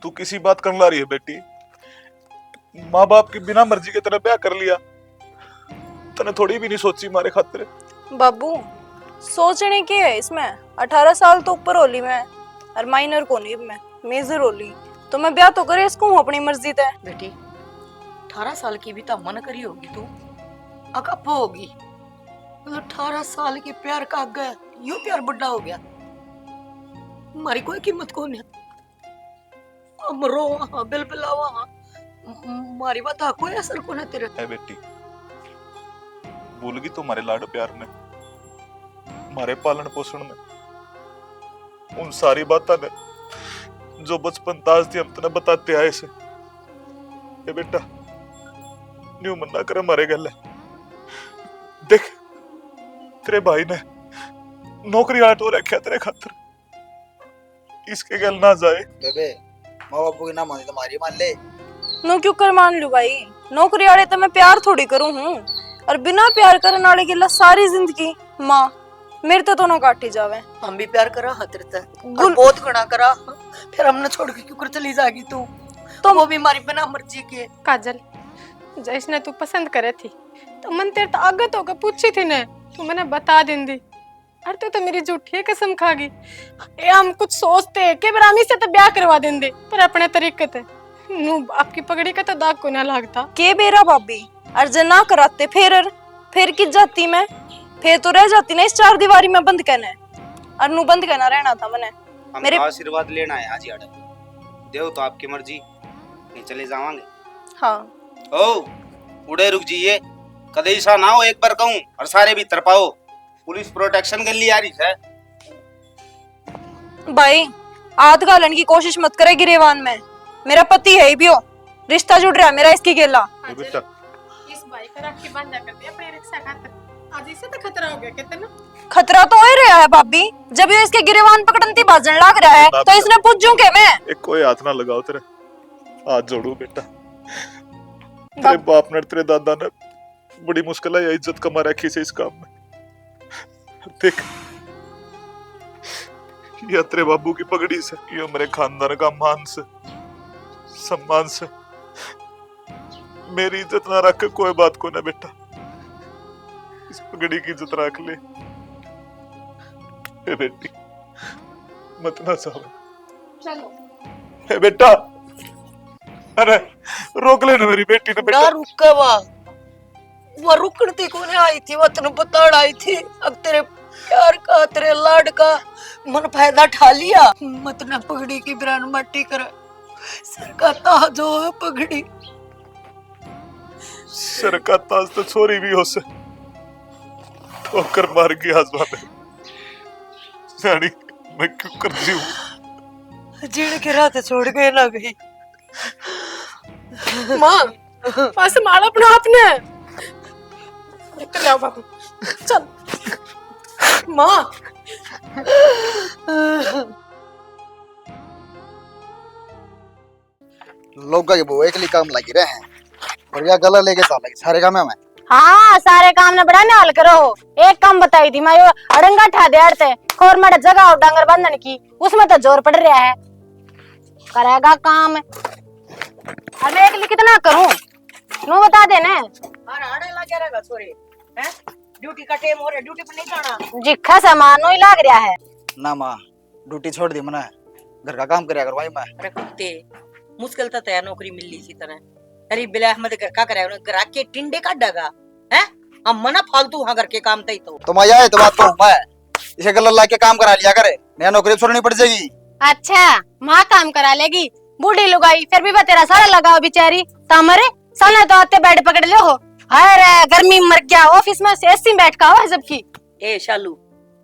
तू किसी बात कर ला रही है बेटी? माँ बाप की बिना मर्जी के तरह ब्याह कर लिया, तने थोड़ी भी नहीं सोची मारे खातिर? बाबू सोचने की है इसमें? 18 साल तो ऊपर होली मैं, और माइनर को नहीं मैं मेजर होली, तो मैं ब्याह तो करे इसको अपनी मर्जी ते। बेटी 18 साल की भी तो मन करी होगी तू, अकप होगी। 18 साल के प्यार का गया, यूं प्यार बुढ़ा हो गया, हमारी कोई कीमत को नहीं। हम रो वहां बिलबिला वहां, हमारी बात कोई असर को ना तेरे। है बेटी, भूल गई तुम्हारे लाड प्यार में, हमारे पालन पोषण में, उन सारी बातों ने जो बचपन ताज थी हम तने बताते आए से। ए बेटा न्यू मन्ना कर हमारे गल है। देख तेरे भाई ने नौकरी आटो रखा तेरे खातर, इसके गल ना जाए। बेबे माँ बापू की ना मानी तुम्हारी मान ले। नो क्यों कर मान लू भाई, नौकरी वाले तो मैं प्यार थोड़ी करूं हूँ, और बिना प्यार करने वाले के लिए सारी जिंदगी माँ मेरे तो ना काटी जावे। हम भी प्यार करा हतर तक और बहुत घना करा, फिर हमने छोड़ के क्यों कर चली जाएगी तू? तो वो भी हमारी बिना मर्जी के। काजल जैसने तू पसंद करे थी तो मन तेरे तो आगत होकर पूछी थी ने, तू मैंने बता देंदी। अरे तू तो मेरी झूठी कसम खागी। ए हम कुछ सोचते हैं कि बरामी से तो ब्याह करवा देंदे, पर अपने तरीके ते नू आपकी पगड़ी का तो दाग को ना लगता के बेरा भाभी, अर्जन ना कराते फिर की जाती मैं, फिर तो रह जाती ना इस चार दीवारी में बंद कहने, और नू बंद कहना रहना था मैंने। हम मेरे आशीर्वाद लेना है आज यार, देव तो आपकी मर्जी, नहीं चले जावांगे। हाँ ओ उड़े रुक जाइए, कदे ऐसा ना हो एक बार कहूं और सारे भी तरपाओ, पुलिस प्रोटेक्शन के लिए आ रही है। भाई हाथ घालन की कोशिश मत करे गिरेवान में, मेरा पति है ही भी हो, रिश्ता जुड़ रहा है मेरा इसकी गेला। ए बेटा इस भाई का राखी बांधा कर दे अपनी रिक्शा खातर, आज इसे तो खतरा हो गया कितना। खतरा तो हो ही रहा है भाभी, जब ये इसके गिरेवान पकड़ती बाजन लग रहा है तो इसने पूछूं के मैं। एक कोई हाथ ना लगाओ तेरे, हाथ जोड़ू बेटा। तेरे बाप ने तेरे दादा ने बड़ी मुश्किल है इज्जत कमा रखी से इस काम में। देख ये तेरे बाबू की पगड़ी से, ये मेरे खानदान का मान से सम्मान से, मेरी इज्जत ना रख कोई बात को ना बेटा, इस पगड़ी की इज्जत रख ले। ए बेटी मत ना जाओ। चलो ए बेटा, अरे रोक लेना मेरी बेटी ने ना बेटा। रुका वो रुकती को नहीं आई थी, वो तेने बताड़ आई थी। अब तेरे प्यार का तेरे लाड का मन फायदा ठा लिया, मत ना पगड़ी की बिरान मट्टी कर, सर का ताज हो पगड़ी। सर का ताज तो छोरी भी हो से, ठोकर मार गई आसमान में। जानी मैं क्यों कर दी हूँ? जीण के रात छोड़ के ना गई। माँ पास माला अपना आपने चल आओ बाबू चल। माँ लोग के वो एक काम लगी रहे हैं और या गला लेके साल लगी सारे काम है मैं। हाँ सारे काम ने बड़ा नाल करो। एक काम बताई थी मैं, अड़ंगा ठा दे खोर मट जगह और डांगर बंधन की, उसमें तो जोर पड़ रहा है, करेगा काम। अब मैं एक कितना करूं नू बता देना। आड़े लगे रहेगा छोरे, हैं ड्यूटी का टाइम हो रहा है, ड्यूटी पे नहीं जाना। जिखा सामान ही लाग रहा है ना माँ ड्यूटी छोड़ दी मैंने, घर का काम कराया करवाई मैं। अरे कुत्ते मुश्किल तो तय नौकरी मिल ली थी तरह, अरे बिला अहमद घर का कराया घर के टिंडे का डगा है, हम मना फालतू वहां घर के काम तई तो मैं आए तो बात तो मैं इसे गला ला के काम करा लिया करे, नया नौकरी छोड़नी पड़ जाएगी। अच्छा माँ काम करा लेगी, बूढ़ी लुगाई फिर भी तेरा सारा लगाओ बेचारी तामरे साले तो आते बेड पकड़ लो हो। अरे गर्मी मर गया, ऑफिस में एसी बैठ का हो सबकी। ए शालू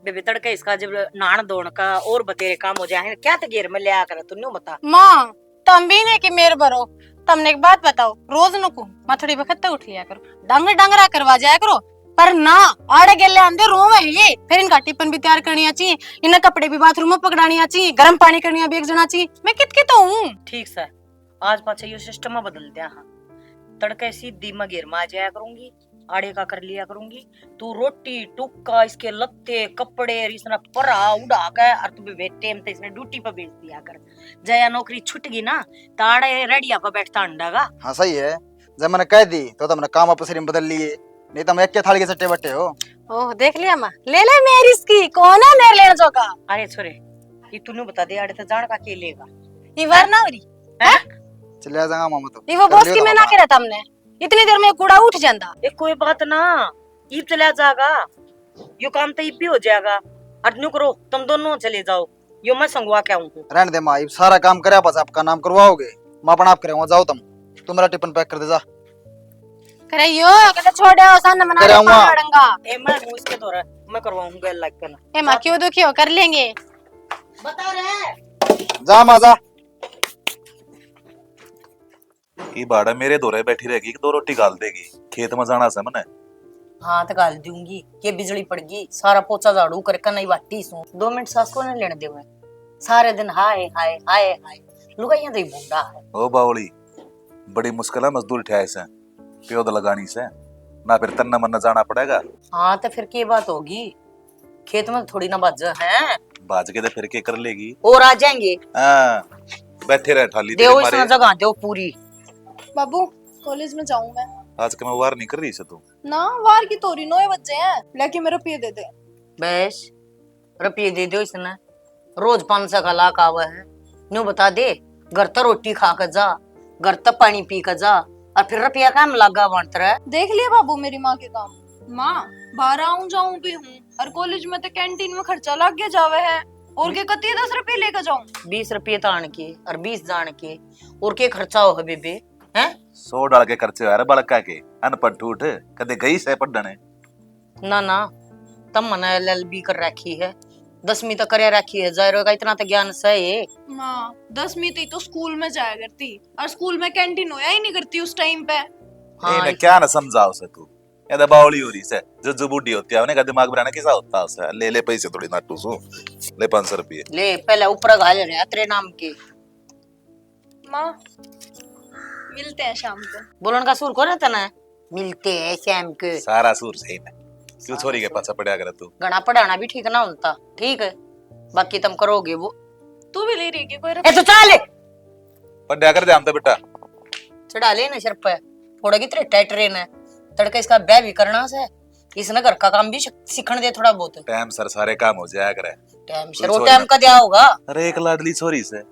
बेबे तड़का इसका जब नान दोन का और बतेरे काम हो जाए क्या तगेर में लिया कर तू बता। माँ तम भी ने कि मेरे भरो, तुमने एक बात बताओ, रोज नको मैं थोड़ी वक्त उठ लिया करो, डांगर डांगरा करवा जाया करो, पर ना आड़े गेले आंदे रोवे ये, फिर इनका टिफिन भी तैयार करनी चाहिए, इन्हें कपड़े भी बाथरूम में पकड़ानी चाहिए, गर्म पानी करनी भी एक जना चाहिए, मैं कित तो हूँ। ठीक सर आज पाछे ये सिस्टम बदल दिया, हाँ तड़के सीधी में घेर में आ जाया करूंगी, आड़े का कर लिया करूंगी। तू रोटी टुक्का इसके लत्ते कपड़े और इसने परा उड़ा के और तू बेटे में इसने ड्यूटी पे भेज दिया कर। जया नौकरी छूट गई ना ताड़े रेडिया पे बैठता अंडागा। हाँ सही है, जब मैंने कह दी तो तुमने काम आपस में बदल लिए, नहीं तो हम एक के थाली के सट्टे बट्टे हो। ओह देख लिया माँ, ले ले मेरी इसकी कौन है मेरे लेने जो का। अरे छोरे ये तूने बता दे आड़े तो जान का के लेगा। ये वरना हो रही चले जाएगा मामा तो ये वो बॉस की मैं ना करे हमने इतनी देर में कूड़ा उठ जाता। एक कोई बात ना, ईब चला जाएगा यो काम तो ईब भी हो जाएगा। और न्यू करो तुम दोनों चले जाओ, यो मैं संगवा के आऊँ। रहने दे माँ, ये सारा काम करे बस आपका नाम करवाओगे, माँ अपना आप करेंगे। जाओ तुम मेरा टिफिन पैक कर दे जा। करे यो कहते छोड़े आसान मना करे हुआ। पड़ेगा। ए मैं हूँ इसके दौरा मैं करवाऊंगा लाइक करना। ए माँ क्यों दुखी हो, कर लेंगे। बता रहे जा माँ जा। ये बाड़ा मेरे दौरे बैठी रहेगी कि 2 रोटी गाल देगी, खेत में जाना से मने। हाँ तो गाल दूंगी के बिजली पड़गी सारा पोचा झाड़ू करके नहीं बाटी सू 2 मिनट सास को नहीं लेने देवे। सारे दिन हाय हाय हाय हाय लुगाइयां तो बूढ़ा है। ओ बावली बड़ी मुश्किल है मजदूर ठहर से प्योद लगानी से ना, फिर तन्ना मन्ना जाना पड़ेगा। हाँ तो फिर क्या बात होगी, खेत में थोड़ी ना बाज है। बाज के तो फिर के कर लेगी। और आ जाएंगे हाँ बैठे रहे ठाली देव इसमें जगह दो पूरी। बाबू कॉलेज में जाऊं मैं। आज के मैं वार नहीं कर रही से तू ना वार की तोरी 9 बजे हैं, लेके मेरा रुपये दे दे। बस रुपये दे दो इसने, रोज 500 का लाख आवा है। न्यू बता दे घर तो रोटी खा कर जा, घर तो पानी पी कर जा, और फिर रुपया काम लगा बांट रहा है। देख लिया बाबू मेरी माँ के काम। माँ बाहर आऊं जाऊं भी हूँ, और कॉलेज में तो कैंटीन में खर्चा लग गया जावे है। और के कती 10 रुपये लेकर जाऊं। 20 रुपये तान के और 20 जान के और के खर्चा हो बेबे हैं। 100 डाल के खर्चे यार बड़का के अनपढ़ ठूठ कदे गई से पढ़ने। ना ना तम मना एलएलबी कर रखी है, 10वीं तक कर रखी है। जायरो का इतना तो ज्ञान सही। माँ 10वीं थी तो स्कूल में जाया करती, और स्कूल में कैंटीन होया ही नहीं करती उस टाइम पे। हाँ इन्हें क्या ना समझाओ से तू, ये तो बावली हो रही से जो बूढ़ी होती है उन्हें का दिमाग बनाना कैसा होता है उसे। ले ले पैसे थोड़ी ना टूसू, ले 500 रुपये ले पहले ऊपर घाल रहे तेरे नाम के। माँ मिलते हैं शाम को। बोलन का सुर को रहता ना, मिलते हैं शाम को। सारा सूर सही ना, क्यों छोरी के पाछा पड़ा कर तू। गणा पढ़ाना भी ठीक ना होता, ठीक है बाकी तुम करोगे वो। तू भी ले रही है कोई ए तो चल पढ़ा कर दे हम तो बेटा। चढ़ा ले ना सिर पे, थोड़ा की तेरे टाइट रहना है। तड़का इसका ब्याह भी करना से, इसने घर का काम भी सीखने दे थोड़ा बहुत। टाइम सर सारे काम हो जाया करे। टाइम सर वो टाइम का दिया होगा। अरे एक लाडली छोरी से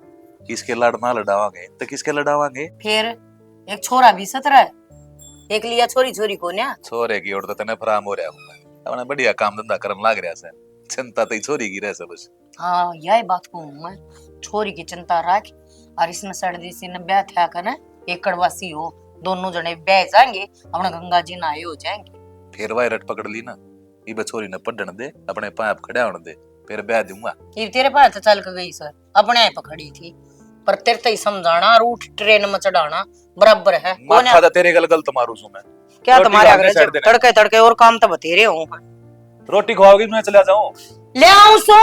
किसके लाड ना लड़ावांगे तो किसके लड़ावांगे। फिर एक छोरा भी 17 है, एक लिया छोरी छोरी को ना। छोरे की ओर तो तने फराम हो रहा हूं, अपना बढ़िया काम धंधा करन लाग रहा से। चिंता तो छोरी की रह से बस। हाँ यही बात को मैं, छोरी की चिंता रख। और इसमें सर्दी से न ब्याह था कर एक कड़वासी हो, दोनों जने ब्याह जाएंगे अपना गंगा जी नहाए हो जाएंगे। फिर वह रट पकड़ ली ना, ये बछोरी ने पढ़न दे अपने पाप खड़ा होने दे, फिर ब्याह दूंगा। ये तेरे पास तो चल के गई सर, अपने आप खड़ी थी। पर तेरे तो ही समझाना और उठ ट्रेन में चढ़ाना बराबर है। माथा तो तेरे गल तुम्हारू सु मैं क्या रोटी तुम्हारे खाने अगर साइड देना। तड़के तड़के और काम तो बतेरे हो। रोटी खवाओगी मैं चला जाऊं। ले आऊं सो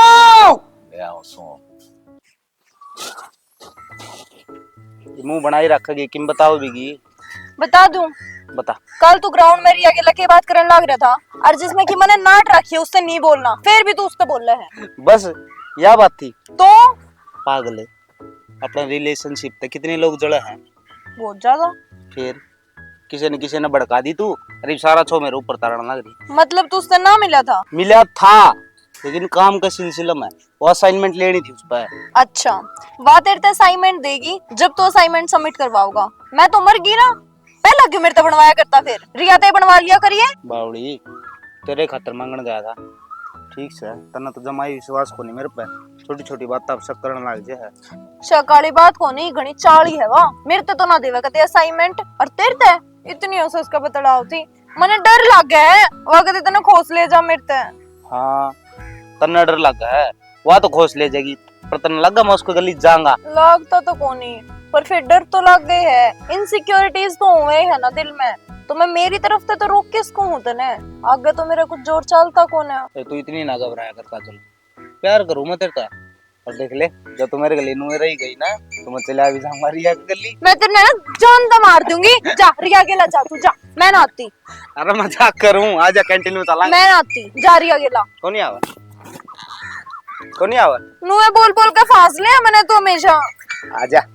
ले आओ सो। मुंह बनाई रखोगी किम बताओ बीगी। बता दूं, बता। कल तू ग्राउंड में रिया के लके बात करने लग रहा था, और जिसमें कि मैंने नाट रखी है उससे नहीं बोलना, फिर भी तू उससे बोल रहा है। बस यह बात थी। तो पागल है, अपना रिलेशनशिप पे कितने लोग जुड़े हैं। बहुत ज्यादा। फिर किसी ने भड़का दी तू, अरे सारा छो मेरे ऊपर तारण लग रही। मतलब तू उससे ना मिला था? मिला था लेकिन काम का सिलसिला में वो असाइनमेंट लेनी थी उस पर। अच्छा वह तेरे से असाइनमेंट देगी जब तो असाइनमेंट सबमिट करवाओगा। मैं तो मर गई ना, पहला क्यों मेरे से बनवाया करता, फिर रिया ते बनवा लिया करिए। बावड़ी तेरे खातर मांगने गया था, ठीक से तना तो जमाई विश्वास को नहीं मेरे पे, छोटी छोटी बात अब शक करने लग जाए। शकाली बात को नहीं घनी चाली है वाह, मेरे ते तो ना देवा कते असाइनमेंट, और तेरे ते इतनी औसस का बतलाव थी, मने डर लग गया है वह कते तने खोस ले जा मेरे ते। हाँ तना डर लगा है, वह तो खोस ले जाएगी, पर तना लगा मैं उसको गली जाऊंगा। लगता तो कोनी, पर फिर डर तो लग गए है, इनसिक्योरिटीज तो हुए है ना दिल में, तो मैं मेरी तरफ से तो रोक किसको हूँ तने, आगे तो मेरा कुछ जोर चलता कौन है। तू इतनी ना घबराया कर काजल, प्यार करूं मैं तेरे से, और देख ले, जब तू मेरे गली में रही गई ना तो मैं चले अभी हमारी गली। मैं तेरे ना जान तो मार दूंगी। जा रिया गेला जा, तू जा, मैं ना आती। अरे मजाक करूं, आजा कैंटीन में चला। मैं ना आती, जा रिया गेला। कौन आवा, कौन आवा? नुए बोल बोल के फासले मैंने तो हमेशा। आजा।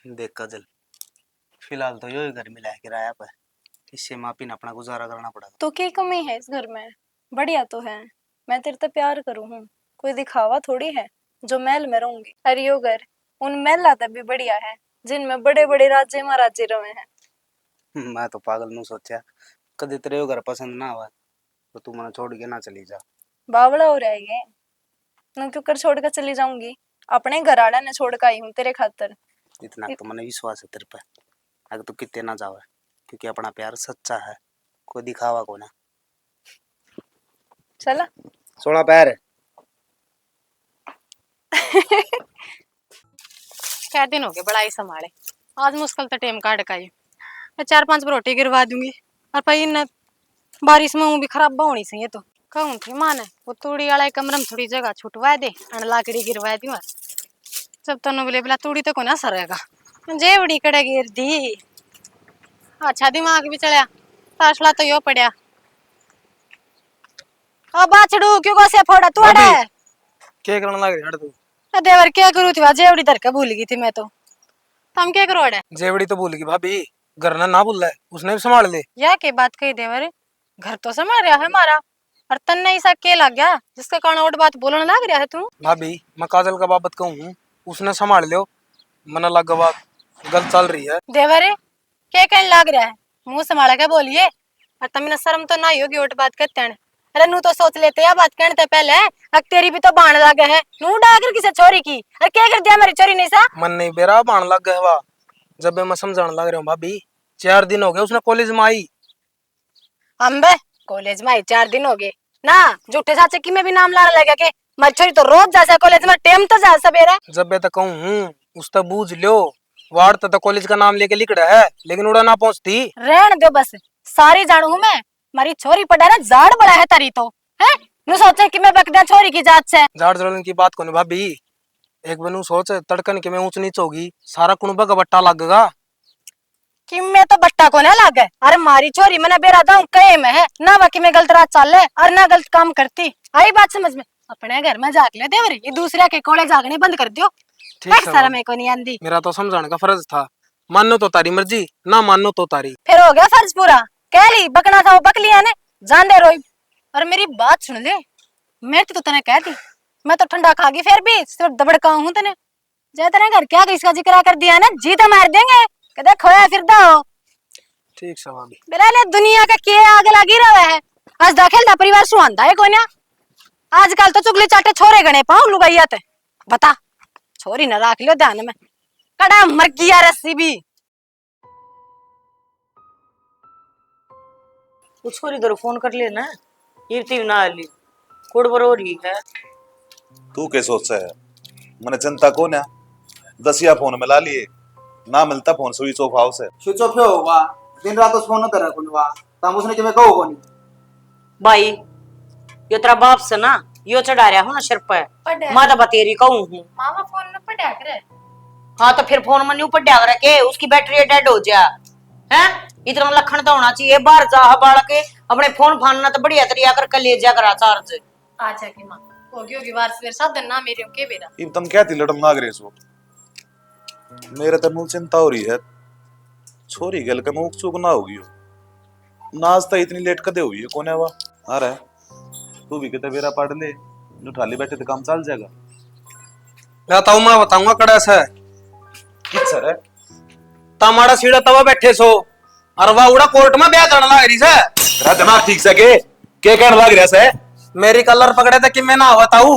देख काजल, फिलहाल तो यो घर मिला है किराया पर, इससे माँ पीन अपना गुजारा करना पड़ेगा। तो क्या कमी है इस घर में? बढ़िया तो है। मैं तेरे से प्यार करूँ हूँ, कोई दिखावा थोड़ी है जो महल में रहूंगी। अरे यो घर उन महल आता भी बढ़िया है जिनमें बड़े बड़े राजे महाराजे रहे हैं। मैं तो पागल नू सोचा कभी तेरे यो घर पसंद ना आवा तो तू मना छोड़ के ना चली जा। बावड़ा हो रहेगे न, क्यों कर छोड़ कर चली जाऊंगी? अपने घर आड़ा ने छोड़ कर आई हूँ तेरे खातर। इतना तो मैंने विश्वास है तेरे पे, अगर तू कितने ना जावे, क्योंकि अपना प्यार सच्चा है, कोई दिखावा को ना। चला सोना पैर है। क्या दिन हो गए बड़ा ही संभाले, आज मुश्किल तो टेम काट का ही। मैं 4-5 रोटी गिरवा दूंगी और भाई इन बारिश में भी खराब होनी चाहिए। तो कहूँ थी माँ ने वो तूड़ी वाला कमरे में थोड़ी जगह छुटवा दे और लाकड़ी गिरवा दूँ। जब तो बोले बोला तूड़ी तो को ना सरेगा, जेवड़ी कड़े गिर दी। अच्छा दिमाग भी चढ़िया, ताशला तो यो पड़िया। अब बाछड़ू क्यों को से फोड़ा तू अड़े क्या करने लग रही है तू? देवर क्या करूँ थी, जेवड़ी धर के भूल गई थी मैं तो। हम क्या करो अड़े? जेवड़ी तो भूल गई भाभी, घर ना भूल है, उसने भी संभाल ले। या के बात कही देवर, घर तो संभाल रहा है हमारा, और तन्ने ऐसा के लग गया जिसके कारण और बात बोलने लग रहा है तू। भाभी मैं काजल का बाबत कहूँ, उसने संभाल लियो, मना लग बात गलत चल रही है। देवर क्या कहने लग रहा है, मुंह संभाल के बोलिए। और तमने शर्म तो ना ही होगी ओट बात करते हैं। अरे नू तो सोच लेते हैं बात करने से पहले, अब तेरी भी तो बाण लगे है। नू डाकर किसे चोरी की, अरे क्या कर दिया मेरी चोरी नहीं सा? मन नहीं बेरा बाण लग गया वा, जब मैं समझाने लग रहा हूँ भाभी। 4 दिन हो गए उसने कॉलेज में आई। अम्बे कॉलेज में आई 4 दिन हो गए ना, झूठे साचे की में भी नाम लाने लगा के मर छोरी तो रोज जा कॉलेज में, टेम तो जा सवेरे। जब मैं तो कहूँ उस तक बूझ लियो, वार्ड तो कॉलेज का नाम लेके लिख रहा है लेकिन उड़ा ना पहुंचती। रहन दो बस, सारी जानू हूँ मैं, मारी छोरी पड़ा ना जाड़ बड़ा है तारी तो है। नु सोचे कि मैं बकदा छोरी की जात से। जाड़ जड़न की बात कोनी भाभी, एक बनू सोच तड़कन के में ऊंच नीच होगी, सारा कुणबा का बट्टा लगेगा। कि मैं तो बट्टा को ना लागे, अरे मारी छोरी मैंने बेरा दाऊ कहे में है ना, बाकी मैं गलत रात चल ले और ना गलत काम करती। आई बात समझ में? अपने घर में जाग ले देवर, ये दूसरे के कोले जागने बंद कर दियो। सारा मेरे को नहीं आंदी। मेरा तो समझाने का फर्ज था, मानो तो तारी मर्जी, ना मानो तो तारी। फिर हो गया फर्ज पूरा, कह ली बकना था वो बक लिया ने, जान दे रोई। और मेरी बात सुन ले, मैं तो तने कह दी, मैं तो ठंडा खागी फिर भी सिर्फ दबड़का हूँ तने। जय तेरे घर क्या इसका जिक्र कर दिया ना, जी तो मार देंगे कदे खोया फिर दो। ठीक है भाभी। बिलाले दुनिया का के आगे लगी रहा है, आज दाखिल दा परिवार सुहांदा है कोन्या। आजकल तो चुगली चाटे छोरे गणे पाऊं लुगाइया ते, बता छोरी न राख लियो ध्यान में, कड़ा मर गया रस्सी भी। वो छोरी इधर फोन कर लेना, ईरती ना आली कोड बरो रही है। तू क्या सोचता है? मैंने जनता को ना 10 फोन मिला लिए, ना मिलता फोन स्विच ऑफ हाउस है। स्विच ऑफ हुआ दिन रात उस फोन न करे कोनी वा, तम उसने के मैं कहो कोनी भाई यो तेरा बाप से ना यो चढ़ा रहा हूं ना सिर पे, मैं तो बतेरी कहूं हूं। मामा फोन में पड़ा करे। हाँ तो फिर फोन में न्यू पड्या करे के उसकी बैटरी डेड हो जा है। इतना लखन तो होना चाहिए, बाहर जा बाड़ के अपने फोन फानना तो बढ़िया तरिया कर ले जा करा चार्ज। अच्छा की मां होगी वार से सब दिन ना मेरे के बेरा। इब तुम क्या थी लड़न लाग रहे सो? मेरे तो मुंह चिंता हो रही है, छोरी गल के मुंह चूक ना होगी। नाश्ता इतनी लेट कदे हुई है कोने वा? अरे तू भी कहते बेरा पढ़ ले, जो ठाली बैठे तो काम चल जाएगा। मैं बताऊंगा कड़ा से किस सर है तमाड़ा सीढ़ा तवा बैठे सो, और वह उड़ा कोर्ट में ब्याह करने लग रही से। तेरा दिमाग ठीक से के क्या कहने लग रहा है? मेरी कलर पकड़े थे कि मैं ना बताऊ,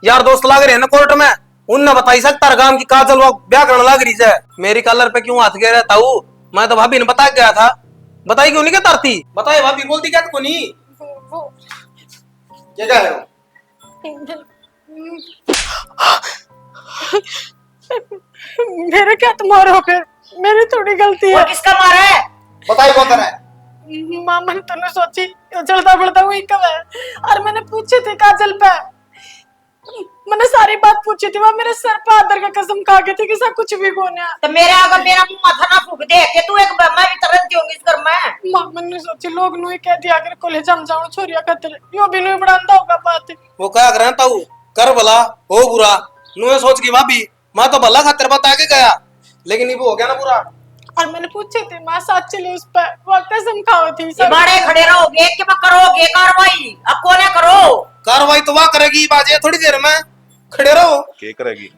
यार दोस्त लाग रहे हैं ना कोर्ट में, उनने बताई सकता काम की काजल वो ब्याह करने लग रही है। मेरी कलर पे क्यों हाथ गिरा ताऊ? मैं तो भाभी ने बता गया था, बताई क्यों नहीं क्या तरती? बताए भाभी बोलती क्या को नहीं? वो क्या है वो? मेरे क्या तुम मारो, फिर मेरी थोड़ी गलती और है। किसका मारा है? बताई कौन कर रहा है? मामा ने तूने सोची चलता बढ़ता हुई कब है, और मैंने पूछी थी काजल पे, मैंने सारी बात पूछी थी, वो मेरे सर पे आदर का कसम खा के थी कि सब कुछ भी कौन है। तो मेरे आगे मेरा मुंह माथा ना फूक दे कि तू एक मैं भी तरंती होंगी इस घर में। मामा ने सोची लोग नु ही कह दिया अगर कॉलेज हम जाऊं छोरिया खतर यो भी नु बढ़ांदा होगा बात। वो क्या कर रहा ताऊ? कर भला हो बुरा नुए सोच की भाभी, मैं तो भला खातिर बता के गया, लेकिन ये वो हो गया ना बुरा। और मैंने पूछी थी मां साथ चले उस पर, वो कसम खाओ थी सब। बाड़े खड़े रहोगे कि मैं करोगे कार्रवाई? अब कौन है करो कार्रवाई तो वह करेगी बाजे थोड़ी देर में, खड़े रहो। क्या करेगी?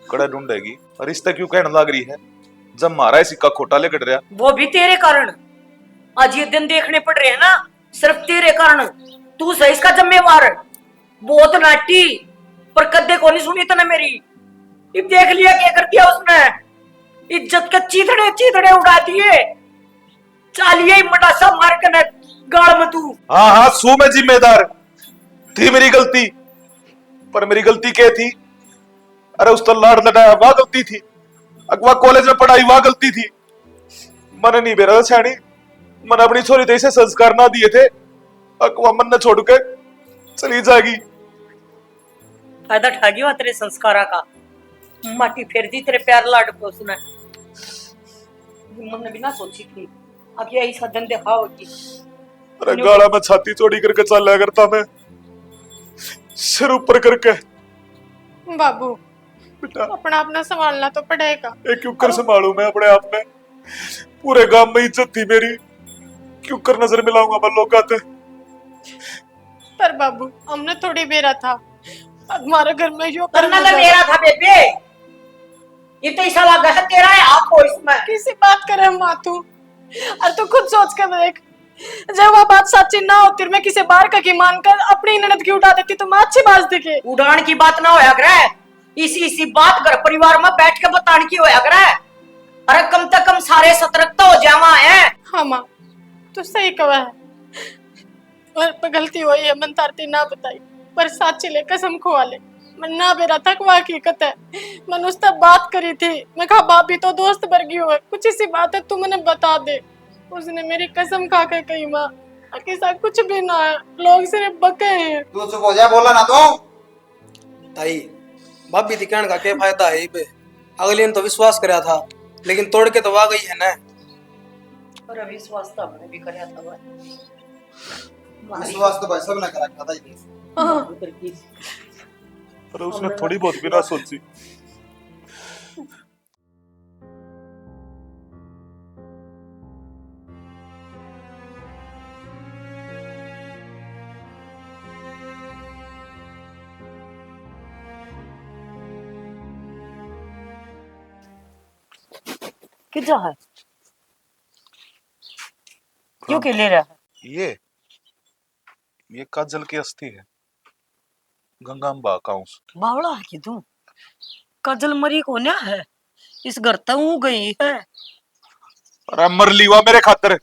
कड़ा ढूंढेगी। और रिश्ता क्यों कहने लग रही है जब मारा है सिक्का खोटा लेकर रहा? वो भी तेरे कारण आज ये दिन देखने पड़ रहे हैं ना, सिर्फ तेरे कारण। तू सही इसका जिम्मेवार। बहुत नाटी पर कद्दे को नहीं सुनी तने मेरी। अब देख लिया क्या कर दिया उसने, इज्जत के चीथड़े चीथड़े उड़ा दिए। चालिए मटासा मार के न गाड़ में तू। हाँ हाँ सू मैं जिम्मेदार थी, मेरी गलती। पर मेरी गलती क्या थी? अरे उस तो लाड़ लटाया वह गलती थी, अगवा कॉलेज में पढ़ाई वह गलती थी। मैंने नहीं बेरा छाणी, मैंने अपनी छोरी तो इसे संस्कार ना दिए थे, अगवा मन ने छोड़ के चली जाएगी। फायदा ठा गया तेरे संस्कारा का, माटी फेर दी तेरे प्यार लाड को उसने। मन ने बिना सोची थी अब यही सदन दिखाओगी। अरे गाड़ा में छाती चौड़ी करके चल करता मैं, सिर ऊपर करके। बाबू बेटा अपना अपना संभालना तो पड़ेगा। एक क्यों कर संभालू मैं अपने आप में? पूरे गांव में इज्जत थी मेरी, क्यों कर नजर मिलाऊंगा मैं लोग आते? पर बाबू हमने थोड़ी बेरा था, हमारे घर में यो करना तो मेरा था बेबे, ये तो ऐसा लगा है तेरा है आपको इसमें। किसी बात करे माँ तू, और तू खुद सोच कर देख, जब वो बात सच्ची ना होती मैं किसी बार का की मानकर अपनी ननद की उठा देती तो मैं अच्छी बात दिखे। उड़ान की बात ना होया करे, इसी बात घर परिवार में बैठ के बताने की होया करे। अरे कम से कम सारे सतर्क तो हो जावा है। हाँ माँ तू सही कहा है, और पर गलती हुई है, मन तारती ना बताई, पर साची ले कसम खुआ ले, मैं ना बेरा था कि हकीकत है। मैंने उससे बात करी थी, मैं कहा भाभी तो दोस्त वर्गी हो है, कुछ ऐसी बात है तू मैंने बता दे। उसने मेरी कसम खा के कही माँ कि ऐसा कुछ भी ना है, लोग सिर्फ बके हैं। तू चुप हो जा, बोला ना तो। ताई भाभी थी कहने का क्या फायदा है पे? अगले ने तो विश्वास कराया था, लेकिन तोड़ के तो आ गई है ना। और विश्वास तो हमने भी कराया था भाई। विश्वास तो भाई सब ने करा था जी। पर उसने थोड़ी बहुत भी ना सोची। किधर है क्यों के ले रहा है? ये काजल की अस्थि है, गंगाम्बा काउंस। बावड़ा है कि तू? काजल मरी को ना है, इस घर तक गई है। अरे मरली हुआ मेरे खातर,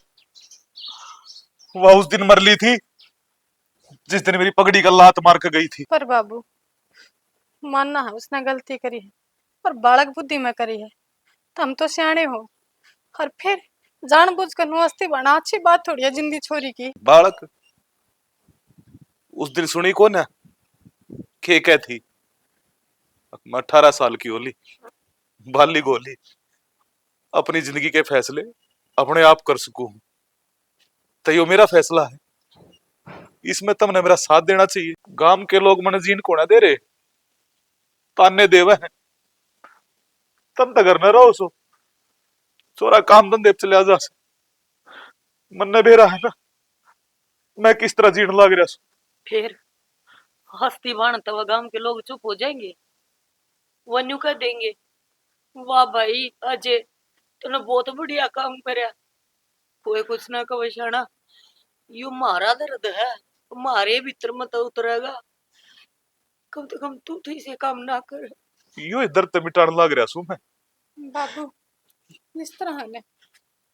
वह उस दिन मरली थी जिस दिन मेरी पगड़ी का लात मार के गई थी। पर बाबू मानना है उसने गलती करी है, पर बालक बुद्धि में करी है, तो हम तो सियाणे हो, और फिर जानबूझ कर नुअस्ती बना अच्छी बात थोड़ी है जिंदी छोरी की। बालक उस दिन सुनी को ना क्या थी? मैं 18 साल की होली, बाली गोली, अपनी जिंदगी के फैसले अपने आप कर सकूं, तो यो मेरा फैसला है, इसमें तुमने मेरा साथ देना चाहिए। गांव के लोग मन जीन को ना दे रहे, ताने देवे हैं, तुम तो घर में रहो सो, चोरा काम धंधे चले जा। मन ने बेरा है ना, मैं किस तरह जीण लग रहा सो। फिर हस्ती बाण तो गांव के लोग चुप हो जाएंगे, वन्यू कह देंगे वाह भाई अजय तूने बहुत बढ़िया काम करया, कोई कुछ ना कहे शाना, यू मारा दर्द है। मारे भीतर मत उतरेगा। कम से कम तू तो इसे काम ना कर। यो इधर ते मिटाण लाग रहा सू मैं। बाबू इस तरह ने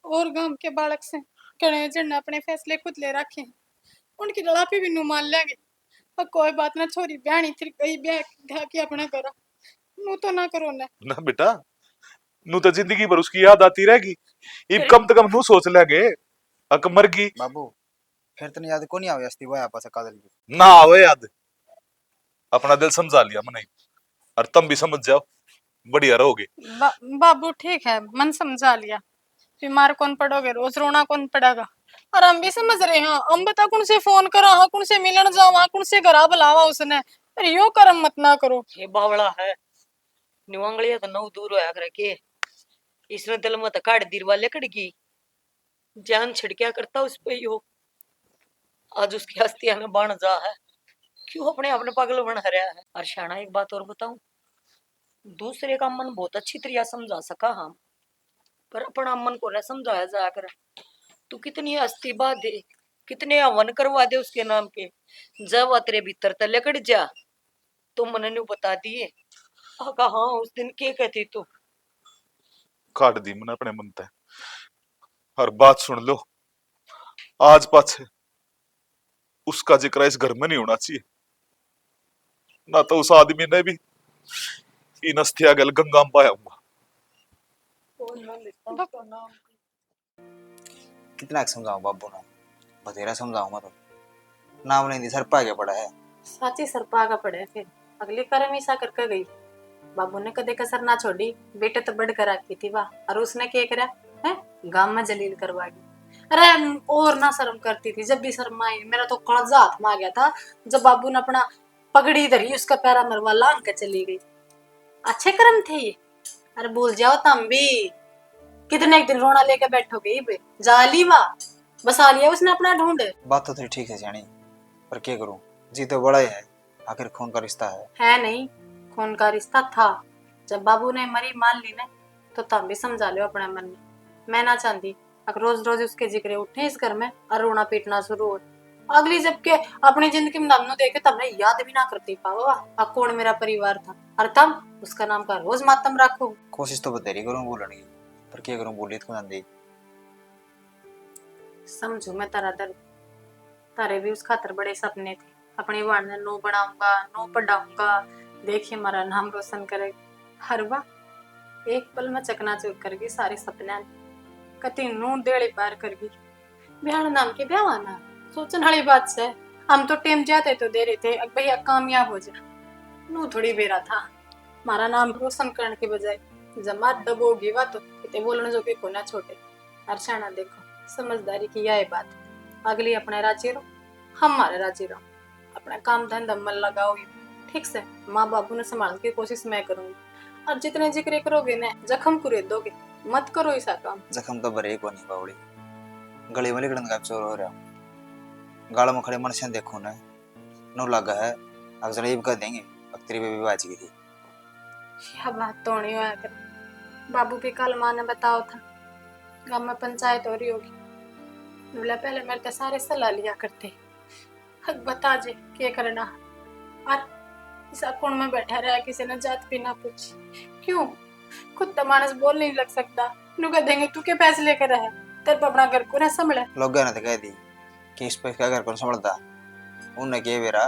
और गांव के बालक से कड़े जड़ना अपने फैसले खुद ले रखे हैं। उनकी लड़ापी भी नु मान लेंगे। और कोई बात ना, छोरी ब्याणी थी कई ब्याह की अपना करा नु तो ना करो ना बेटा, नु तो जिंदगी भर उसकी याद आती रहेगी। इब कम से कम नु सोच लेंगे अक मर गई बाबू फिर तो याद को नहीं आवे अस्ती वाया पास काजल की ना आवे याद। अपना दिल समझा लिया मैंने, और तुम भी समझ जाओ, बढ़िया रहोगे। बाबू ठीक है, मन समझा लिया। बीमार कौन पड़ोगे, रोज रोना कौन पड़ेगा। और हम भी समझ रहे हैं, हम बता कौन से फोन करा, हाँ कौन से मिलन जावा, कौन से घरा बुलावा उसने। अरे यो कर्म मत ना करो। ये बावड़ा है निवांगलिया तो नौ दूर होया करे के इसने दिल में तो काट दीर वाले कड़की जान छिड़किया करता उस पे ही हो। आज उसकी हस्तियां में बन जा है, क्यों अपने अपने पागल बन रहा है। और शाना एक बात और बताऊं, दूसरे का मन बहुत अच्छी तरह समझा सका हम, पर अपना मन को न समझाया जा कर। तू कितनी हस्ती बाधे, कितने हवन करवा दे उसके नाम के, जब वह तेरे भीतर तले कट जा तो मन ने बता दिए। हाँ उस दिन के कहती तू काट दी मैंने अपने मन ते। हर बात सुन लो, आज पाछे उसका जिक्र इस घर में नहीं होना चाहिए। ना तो उस आदमी ने भी इन अस्थिया गल गंगा में पाया हुआ। कितना समझाऊं बाबू ना, बतेरा समझाऊं मैं तो नाम नहीं दी सर पा गया पड़ा है। साची सरपा का पड़े फिर अगली कर्म ऐसा करके गई। बाबू ने कदे कसर ना छोड़ी, बेटे तो बढ़ कर आती थी वाह। और उसने क्या करा है, गांव में जलील करवा दी। अरे और ना शर्म करती थी, जब भी शर्म आई मेरा तो कड़जा हाथ में आ गया था जब बाबू ने अपना पगड़ी धरी उसका पैरा मरवा लांग के चली गई। अच्छे कर्म थे ये। अरे भूल जाओ तुम भी, कितने एक दिन रोना लेके बैठोगे पे जाली वाह, बसा लिया उसने अपना ढूंढ। बात तो तेरी ठीक है जानी, पर क्या करूं, जी तो बड़ा ही है, आखिर खून का रिश्ता है नहीं, खून का रिश्ता था। जब बाबू ने मरी मान ली ने तो तुम भी समझा लो अपने मन में। मैं ना चाहती अगर रोज रोज उसके जिक्र उठे इस घर में और रोना पीटना शुरू हो। अगली जबकि अपनी जिंदगी में हमने देखे तमने याद भी ना करती पाओ कौन मेरा परिवार था, और तम उसका नाम का रोज मातम रखो। कोशिश तो बतेरी करूं बोलने की, पर क्या करूं बोली तो ना दी। समझू मैं तारा दर्द, तारे भी उस खातर बड़े सपने थे, अपने वाण ने नो बनाऊंगा नो पढ़ाऊंगा, देखिए हमारा नाम रोशन करेगा। हर वाह एक पल में चकनाचूर कर गई सारे सपने, कति नू देड़ी पार कर गई। ब्याह नाम के ब्याह सोचने वाली बात से हम तो टेम जाते तो दे रहे थे अब भैया कामयाब हो जा, नू थोड़ी बेरा था हमारा नाम रोशन करने के बजाय जमा दबोगी वा तो बोलने जो भी कोना छोटे। अर्शाना देखो समझदारी की यह बात, अगली अपने राजी रहो हमारे राजी रहो, अपना काम धंधा मन लगाओ ठीक से। माँ बाबू ने संभालने की कोशिश मैं करूंगी, और जितने जिक्र करोगे ना जख्म कुरे दोगे, मत करो ऐसा काम। जख्म तो भरे को नहीं बावड़ी, गली में लिखड़न का चोर हो रहा, गाड़ा में खड़े मनुष्य देखो ना नो लगा है अक्सर ये कर देंगे अक्तरी पे भी बाज गई थी। यह बात तो नहीं हुआ कर, बाबू भी कल माँ ने बताओ था गांव में पंचायत हो रही होगी, बोला पहले मेरे तो सारे सलाह लिया करते, हक बता जे क्या करना। और इस अकोण में बैठा रहा किसी ने जात भी ना पूछी, क्यों खुद तो मानस बोल नहीं लग सकता, नुका देंगे तू के पैसे लेकर रहे तेरे पर अपना घर को ना संभले। लोग ने तो कह दी कि इस पे क्या घर को संभलता, उन्हें क्या बेरा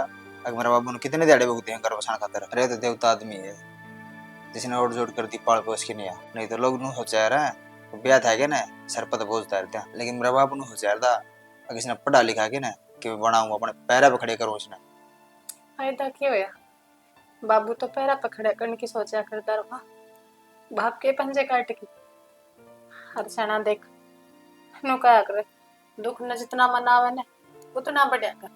अगर मेरा बाबू ने कितने दिहाड़े भुगते हैं घर बसाने खातर। अरे तो देवता आदमी है जिसने ओढ़ जोड़ कर दी पाल पोस के नहीं तो लोग नू सोचा रहा है ब्याह था क्या ना सर पर तो बोझता रहता, लेकिन मेरा बाबू ने सोचा था अगर इसने पढ़ा लिखा के ना कि मैं बनाऊंगा अपने पैरा पे खड़े करूँ इसने। फायदा क्या होया, बाबू तो पैरा पे खड़े करने की सोचा करता रहा, बाप के पंजे काट की। हर्षणा देख नु क्या करे, दुख न जितना मनावे ने उतना बढ़िया कर,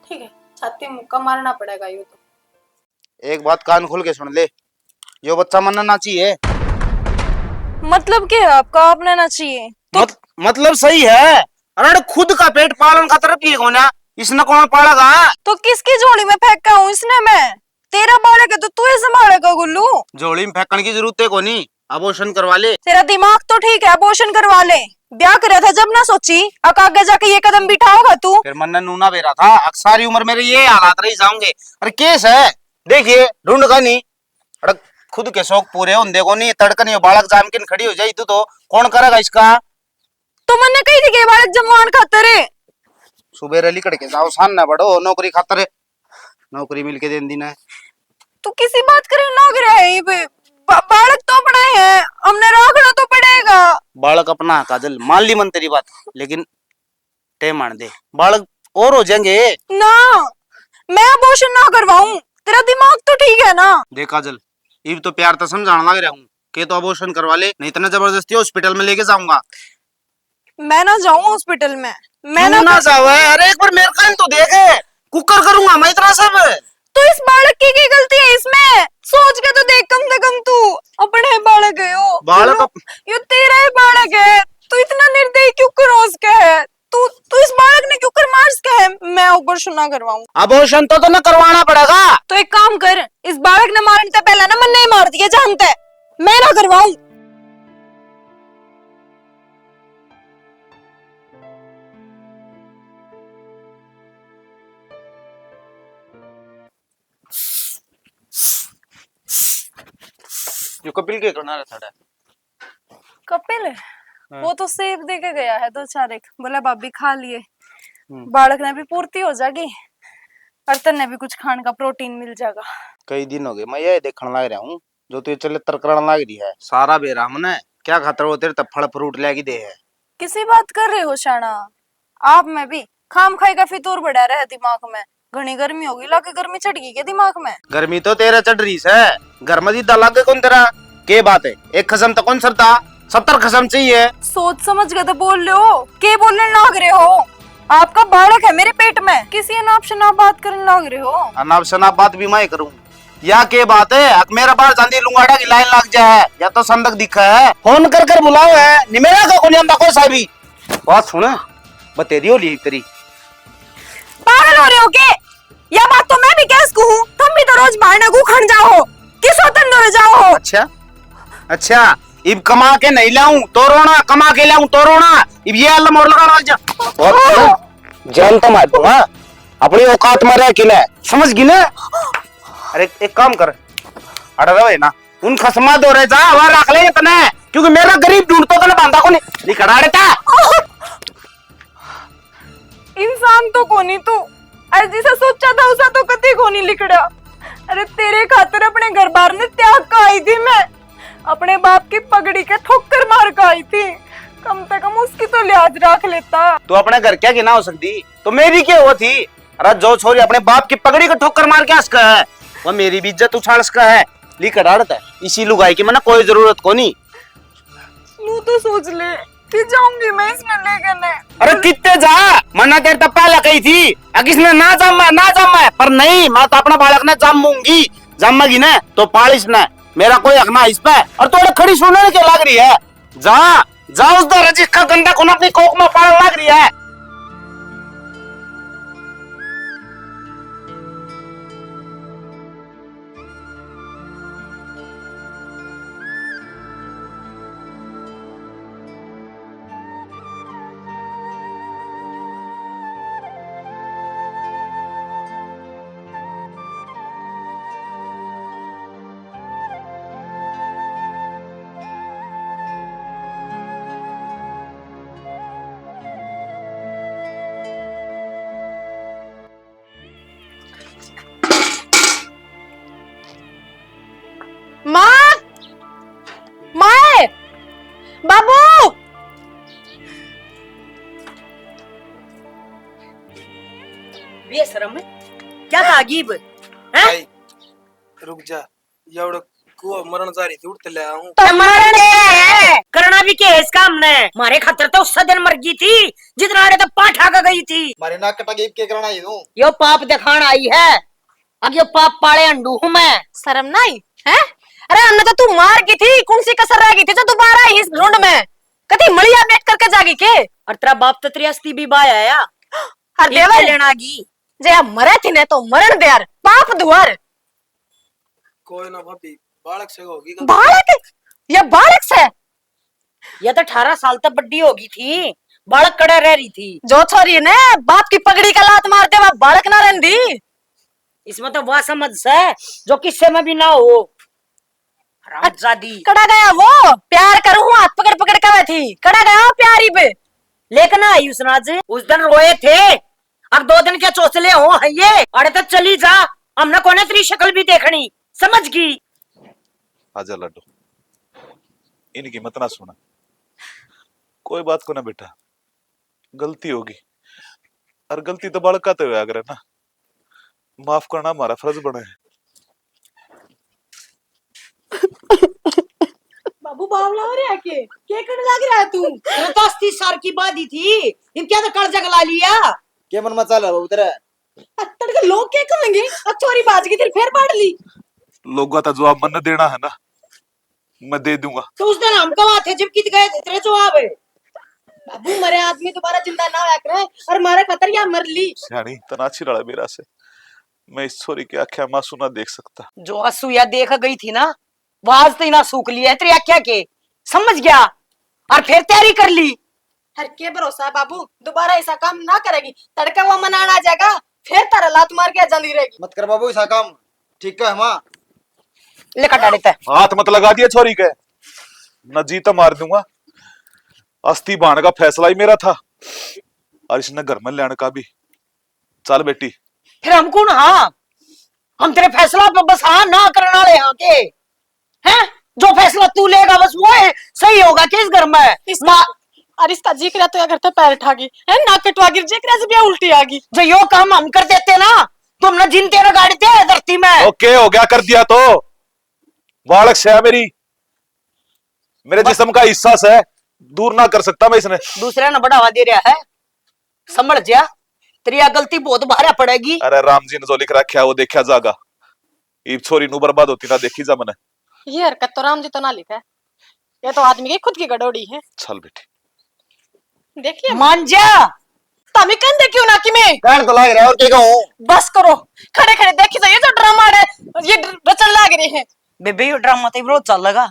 ठीक है छाती मुक्का मारना पड़ेगा यूं तो। एक बात कान खोल के सुन ले, यो बच्चा मरना ना चाहिए। मतलब क्या है आपका, आपने ना चाहिए मतलब सही है, अरे खुद का पेट पालन का तरफ ये कोना इसने कौन पालेगा। तो किसकी झोली में फेंका हूँ इसने, मैं तेरा बालक है तो तू ही संभालेगा गुल्लू। झोली में फेंकने की जरूरत है कोनी, अबॉर्शन करवा ले। तेरा दिमाग तो ठीक है, अबॉर्शन करवा ले। ब्याह करा था जब ना सोची, अब आगे जाके ये कदम बिठाओगा तू? फिर मन नूना बेरा था, अब सारी उम्र मेरे ये हालात रही जाऊंगे। अरे केस है, देखिए ढूंढ का नहीं। अरे खुद के शौक पूरे होंगे को नहीं, तड़कन ये बालक जाम के खड़ी हो जाई तो कौन करेगा इसका? तो मैंने कही थी कि ये बालक जमवान खातर है। सुबह लिकड़ के जाओ, सान ना बढ़ो, नौकरी खातर नौकरी मिल के देन देना है। तू किसी बात करे लग रहा है, बालक तो अपना है, हमने रखना तो पड़ेगा। बालक अपना काजल, मान ली मन तेरी बात, लेकिन टेम मान दे, बालक और हो जाएंगे ना। मैं अबॉर्शन ना करवाऊं, तेरा दिमाग तो ठीक है ना? देख काजल, इब तो प्यार तो समझाने लग रहा हूँ कि तो अबॉर्शन करवा ले, नहीं तो ना जबरदस्ती हॉस्पिटल में लेके जाऊंगा। मैं ना जाऊं हॉस्पिटल में, मैं क्यों ना जाओ? अरे एक बार मेरे कान तो देख, कुकर करूंगा मैं इतना सब। तो इस बालक की गलती है इसमें? सोच के तो देख, कम से कम तू अपने बालक है यो। बालक यो तेरा ही बालक है, तू इतना निर्दयी क्यों क्रोस के है? तू इस बालक ने क्यों कर मार्स के है? मैं अबॉर्शन ना करवाऊं। अबॉर्शन तो ना करवाना पड़ेगा। तो एक काम कर, इस बालक ने मारने से पहले ना मन नहीं मार दिया, जानता है? मैं ना करवाऊं। जो कपिल के करना रहता है। कपिल वो तो सेब दे के गया है 2-4 एक, बोला भाभी खा लिए, बालक ने भी पूर्ति हो जाएगी और तन्ने भी कुछ खाने का प्रोटीन मिल जाएगा। कई दिन हो गए मैं ये देखने लग रहा हूँ, जो तू चले तरकराने लग रही है सारा बेराम ने क्या खातर वो तेरे तब फल फ्रूट लेके दे है। किसी बात कर रहे हो शाना? आप में भी खाम खाई का फितूर बढ़ा रहा है दिमाग में। घनी गर्मी होगी, लाके गर्मी चढ़ गई क्या दिमाग में? गर्मी तो तेरा चढ़ रही है, घर में दीदा लग कौन तेरा? के बात है, एक खसम तो कौन सरता, 70 खसम चाहिए। सोच समझ के तो बोल रहे हो, के बोलने लग रहे हो? आपका बालक है मेरे पेट में, किसी अनाप शनाप बात करने लग रहे हो। अनाप शनाप बात भी मैं करूँ या के बात है? अब मेरा बार चांदी लुंगाड़ा की लाइन लग जाए या तो संदक दिखा है, फोन कर कर बुलाओ है, निमेरा का कौन जानता कोई सा भी। बात सुन, बतेरी हो ली तेरी। पागल हो रहे हो के? यह बात तो मैं भी कैस को हूँ, तुम भी तो रोज बाहर ना खन जाओ, किस वतन दौरे जाओ हो। अच्छा अच्छा, इब कमा के नहीं लाऊं तो रोना, कमा के लाऊं तो रोना, इब ये अल्लाह मोर लगाना जा जान तो मार दूंगा, अपनी औकात में रह के ले, समझ गई ना? अरे एक काम कर, अरे रहे ना उन खसमा दो रहे जा, वहां रख ले तने, क्योंकि मेरा गरीब ढूंढतो तो ना बांधा को नहीं खड़ा रहता। इंसान तो कोनी तू, अरे जैसा सोचा था उसा तो कभी कोनी लिखड़ा। अरे तेरे खातिर अपने घर बार ने त्याग का आई थी मैं, अपने बाप की पगड़ी के ठोकर मार का आई थी, कम से कम उसकी तो लिहाज रख लेता। तो अपने घर क्या गिना हो सकती, तो मेरी क्या हुआ थी? अरे जो छोरी अपने बाप की पगड़ी को ठोकर मार के हंसका है, वो मेरी भी इज्जत उछाल सका है, लिखा है इसी लुगाई की मैंने कोई जरूरत को नहीं। तू तो सोच ले कि जाऊंगी मैं इसमें लेकर ने। अरे कितने जा, मना तेरे तब पहले कही थी किसने ना जमा, पर नहीं, मैं तो अपना बालक ने जमूंगी, जमेगी ना तो पालिश ना, मेरा कोई हक ना इस पे। और तोड़े खड़ी सुनने के लग रही है, जा उस दर जिसका गंदा खून अपनी कोख में पाल लग रही है। माँ, माए, बाबू, बेशरम क्या था अजीब हैं? रुक जा, एवढं कुवा मरण जा रही थी, उठते ले आऊं। तो मरण है करना भी क्या है इसका? हमने मारे खातर तो उस दिन मर गई थी जितना आड़े तो पाठा का गई थी। मारे नाक कटा के करना ही दूं। यो पाप दिखान आई है, अब यो पाप पाले अंडू हूँ मैं। शर्म नहीं है? अरे हमने तो तू मार की थी, कौन सी कसर रह गई थी जो दोबारा इस ढूंढ में कभी मलिया बैठ करके जागी के? और तेरा बाप तो तेरी अस्थि भी बाया आया, हर देवर लेना गी जे अब मरे थी ने तो मरण दे यार, पाप दुआर कोई ना भाभी, बालक से होगी बालक ये बालक से ये तो 18 साल तक बड्डी होगी थी, बालक कड़े रह रही थी। जो छोरी ने बाप की पगड़ी का लात मार दे, वह बालक ना रही। इसमें तो वह समझ है जो किस्से में भी ना हो। हरामजादी। कड़ा गया वो, प्यार करूं हाथ पकड़ पकड़ के थी, कड़ा गया प्यारी पे। लेकिन आई उसनाज उस दिन रोए थे, अब 2 दिन के चौसले हो है ये। अरे तो चली जा, हमने कोने तेरी शक्ल भी देखनी, समझ गई। आजा लड्डू, इनकी मत ना सुना। कोई बात को ना बेटा, गलती होगी, और गलती तो बालक का तो है अगर ना, माफ करना हमारा फर्ज बने है। बाबू बावला हो रहा है के करने लग रहा है तू? ये तो 80 साल की बात ही थी, इनके तो कर्ज गला लिया। क्या मन मचा ला बाबू तेरा? अत्तड़ के लोग क्या कहेंगे? अब चोरी बाज की फिर पाड़ ली। लोगों का जवाब मन देना है ना, मैं दे दूंगा। तो उस दिन हम कहाँ थे जब कित गए थे, तेरे जवाब है। बाबू मरे आदमी दोबारा जिंदा ना होया करे, और मारे खतर या मर ली। सियानी तनाची लड़ा मेरा से, मैं इस छोरी की आख्या मासू ना देख सकता। जो असूया देख गई थी ना, वो आज तो ना सूख लिया है तेरी आख्या के, समझ गया, और फिर तैयारी कर ली। हर के भरोसा है बाबू, दोबारा ऐसा काम ना करेगी, तड़का वो मनाना आ जाएगा, फिर तारा लात मार के जाती रहेगी। मत कर बाबू ऐसा काम, ठीक है माँ? लेकर डाले थे। हाथ मत लगा दिया छोरी के, न जी तो मार दूंगा। अस्थि बाण का फैसला ही मेरा था, और इसने घर में लेने का भी। चल बेटी। फिर हम कौन? हाँ, हम तेरे फैसला पे बस हाँ ना करने वाले यहाँ के हैं। जो फैसला तू लेगा बस वो है सही होगा किस घर में। और इसका जिक्र तो अगर तो पैर ठागी है ना, कटवा गिर जिक्र से भी उल्टी आ गई। जो यो काम हम कर देते ना, तुमने जिन तेरे गाड़ी थे धरती में। ओके हो गया, कर दिया तो बालक से है मेरे जिस्म का हिस्सा से दूर ना कर सकता मैं इसने। दूसरे ने बढ़ावा दे रहा है, समझ जा, तेरी यह गलती बहुत भारी पड़ेगी। अरे राम जी ने जो लिख रखा है वो देखा जागा, ये छोरी नु बर्बाद होती ना देखी जा मैंने। ये हरकत तो राम जी तो ना लिखा है, ये तो आदमी की खुद की गड़ोड़ी है। चल बेटी देखिए मान जा, तमी कंधे क्यों ना कि मैं कहने तो लग रहा है और क्या कहूँ? बस करो, खड़े खड़े देखी तो ये जो ड्रामा है ये रचन लाग रही है। बेबे ये ड्रामा तो विरोध चल लगा,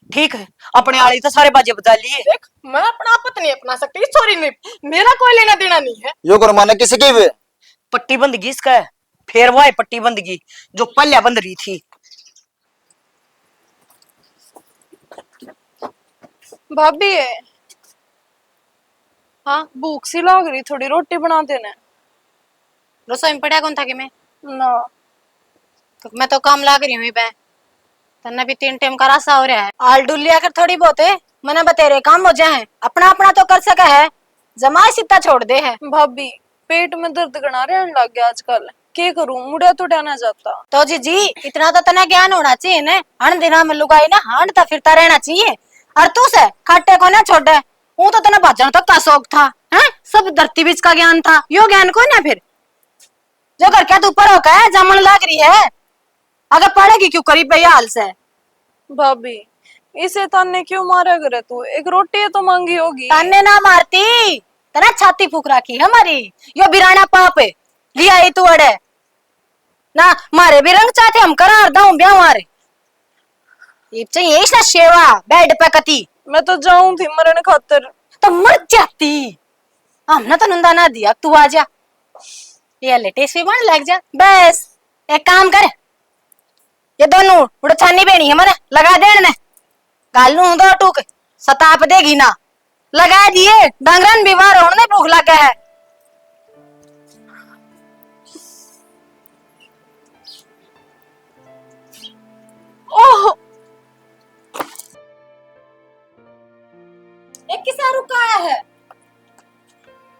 ठीक है, अपने आली तो सारे बाजे बजा लिए। देख मैं अपना आपत नहीं अपना सकती, सॉरी नहीं, मेरा कोई लेना देना नहीं है। यो कर माने किसी की भी पट्टी बंदगी इसका है, फिर वो है पट्टी बंदगी जो पल्ला बंद रही थी। भाभी है। हाँ भूख सी लग रही, थोड़ी रोटी बना देना। रसोई में पड़ा कौन था कि मैं ना तो मैं तो काम लाग रही हूँ पे, तन्ने भी 3 टाइम का रास्ता हो रहा है। आल डुल लिया कर थोड़ी बहुत है, मने बतेरे काम हो जाए, अपना अपना तो कर सका है, जमाए सीता छोड़ दे है। भाभी पेट में दर्द गना रहने लग गया आजकल, के करूं, मुड़िया तो डाना जाता। तो जी इतना तो तना ज्ञान होना चाहिए ने, हण दिना में लुगाई ना हांडता फिरता रहना चाहिए। और तू से खाटे को ना छोड़े, वो तो तना भाजन तक का शौक था, हैं सब धरती बीच का ज्ञान था, यो ज्ञान को ना फिर जो घर क्या तू ऊपर होकर जमन लग रही है, अगर पड़ेगी क्यों करीब भैया हाल से। भाभी इसे ताने क्यों मारा करे तू, एक रोटी तो मांगी होगी। ताने ना मारती, तना छाती फूक रखी है हमारी, यो बिराना पाप है, लिया ही तू अड़े ना, मारे भी रंग चाहते हम करार दाऊं ब्याह मारे चाहिए ना शेवा बेड पे कती। मैं तो जाऊं थी मरने खातर। तो मर जाती, हमने तो नंदा ना दिया, तू आ जा, ये लेटेस्ट भी बन लग जा। बस एक काम कर, ये दोनों उड़ छानी बेनी है मरे लगा दे ने, गालू दो टूक सताप देगी ना, लगा दिए डांगरन बीमार होने भूख लगा है। ओह एक किसा रुका है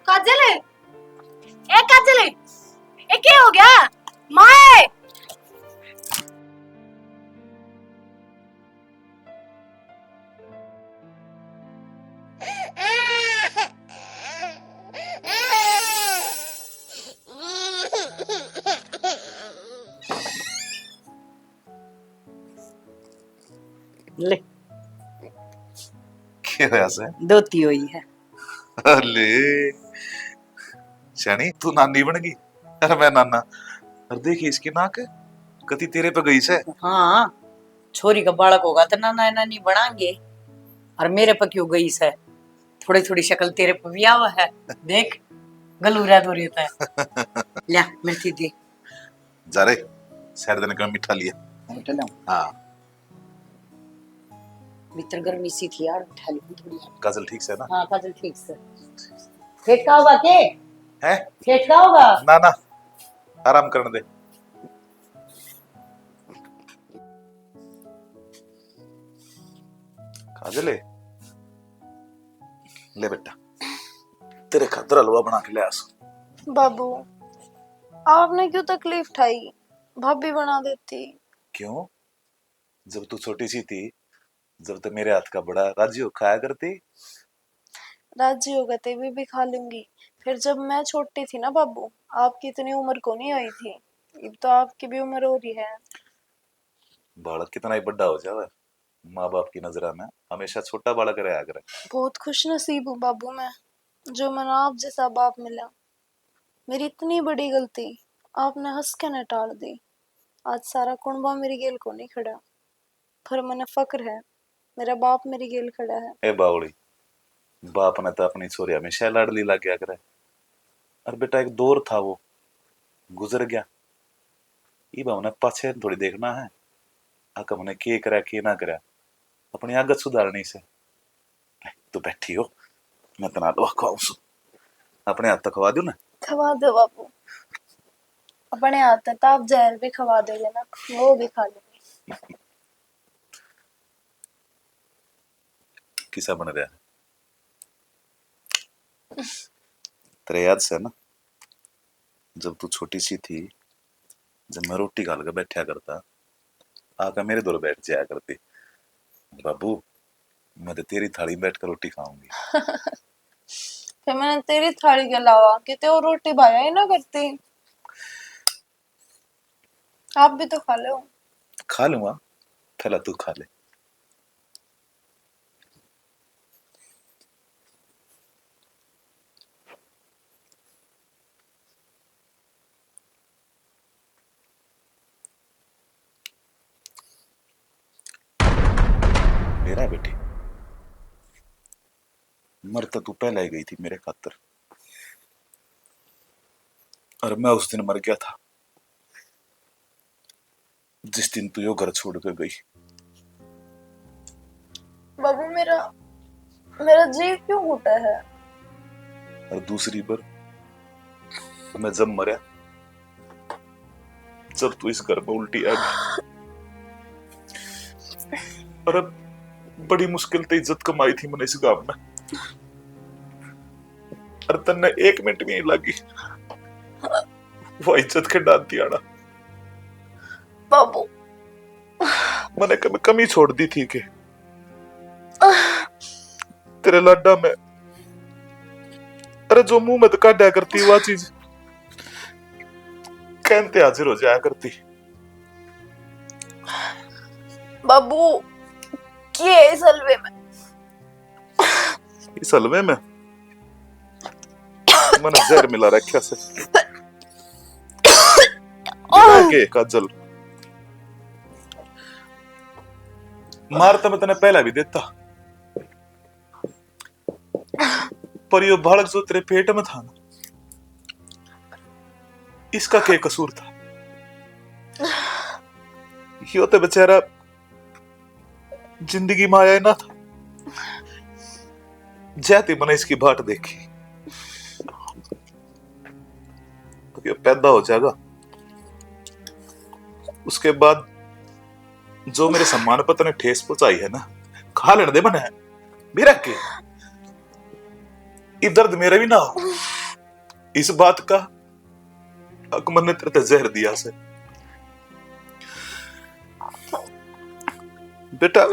काजल, ए काजल, ए क्या हो गया माए? ले क्या होया से? दोती हुई है। अले शनी तू नानी बन गई, अरे मैं नाना। अरे देखी इसकी नाक कति तेरे पे गई से। हाँ छोरी का बालक होगा तो नाना नानी बनाएंगे। और मेरे पे क्यों गई है? थोड़ी थोड़ी शक्ल तेरे पे भी आवा है, देख गलूरा तो रहता है। लिया मिर्ची दे। जा रे, शहर देने का मीठा लिया। हाँ भीतर गर्मी सी थी यार, उठा ली थोड़ी। काजल ठीक से ना? हाँ काजल ठीक से। फेटका होगा के? है? फेटका होगा? ना ना, आराम करने दे। काजल ले बेटा, तेरे खातर हलवा बना के ले आस। बाबू आपने क्यों तकलीफ उठाई, भाभी बना देती। क्यों? जब तू छोटी सी थी, जब तो मेरे हाथ का बड़ा राजी हो खाया करती। राजी हो गए भी खा लूंगी। फिर जब मैं छोटी थी ना बाबू, आपकी इतनी उम्र को नहीं आई थी, अब तो आपकी भी उम्र हो रही है। बालक कितना ही बड़ा हो जावे, माँ बाप की नजर में हमेशा छोटा बालक रहा करे। बहुत खुश नसीब हूँ बाबू मैं, जो मैंने आप जैसा बाप मिला। मेरी इतनी बड़ी गलती आपने हंस के न टाल दी। आज सारा कुंबा मेरी गेल को नहीं खड़ा, पर मैंने फक्र है मेरा बाप मेरी गेल खड़ा है। ए बावड़ी, बाप ने तो अपनी छोरी हमेशा लाडली ला गया करे। और बेटा एक दौर था, वो गुजर गया। ये हमने पाछे थोड़ी देखना है, आका हमने के करा के ना करा, अपनी आगत सुधारनी से। तू बैठी हो, मैं तना लो खाऊं सु, अपने हाथ तक खवा दू ना। खवा दो बाबू, अपने हाथ तक आप जहर भी खवा दोगे ना, वो भी खा लूंगी। किसा बन रहा है? तेरे याद से ना, जब तू छोटी सी थी, जब मैं रोटी खा के बैठा करता, आका मेरे दूर बैठ जाया करती। बाबू मैं तो तेरी थाली में बैठ कर रोटी खाऊंगी। फिर मैंने तेरी थाली के अलावा कितने और रोटी भाया ही ना करती। आप भी तो खा लो। खा लूंगा, पहला तू खा ले। मेरा बेटी मर तो तू पहले ही गई थी मेरे खातर, और मैं उस दिन मर गया था जिस दिन तू यो घर छोड़ कर गई। बाबू मेरा जीव क्यों घुटा है? और दूसरी बार मैं जब मरा, जब तू इस घर में उल्टी आ गई, और अब बड़ी मुश्किल से इज्जत कमाई थी मैंने इस गांव में, और तन्ने 1 मिनट भी नहीं लगी वो इज्जत के डाल दिया ना। बाबू मैंने कभी कमी छोड़ दी थी कि तेरे लाडा में, अरे जो मुंह में तो काटा करती वह चीज कहते हाजिर हो जाया करती। बाबू ये इस हलवे में, इस हलवे में मैंने जहर मिला रखा से के काजल। मार तो मैं तेने पहला भी देता, पर यो बालक जो तेरे पेट में था ना, इसका क्या कसूर था? यो तो बेचारा जिंदगी में आया ना था, जाती मैंने इसकी बाट देखी तो ये पैदा हो जाएगा। उसके बाद जो मेरे सम्मान पर तने ठेस पहुंचाई है ना, खा लेने दे मने मेरा के, ये दर्द मेरा भी ना हो इस बात का। अकमर ने तेरे जहर दिया से बेटा।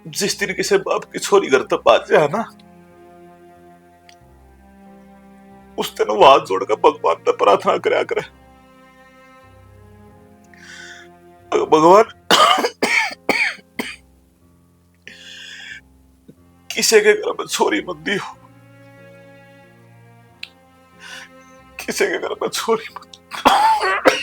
जिस दिन किसी बाप की छोरी घर तक आ जाए ना, उस दिन वो हाथ जोड़कर भगवान से प्रार्थना करया करे, भगवान किसी के घर में छोरी मत दी हो, किसी के घर में चोरी मत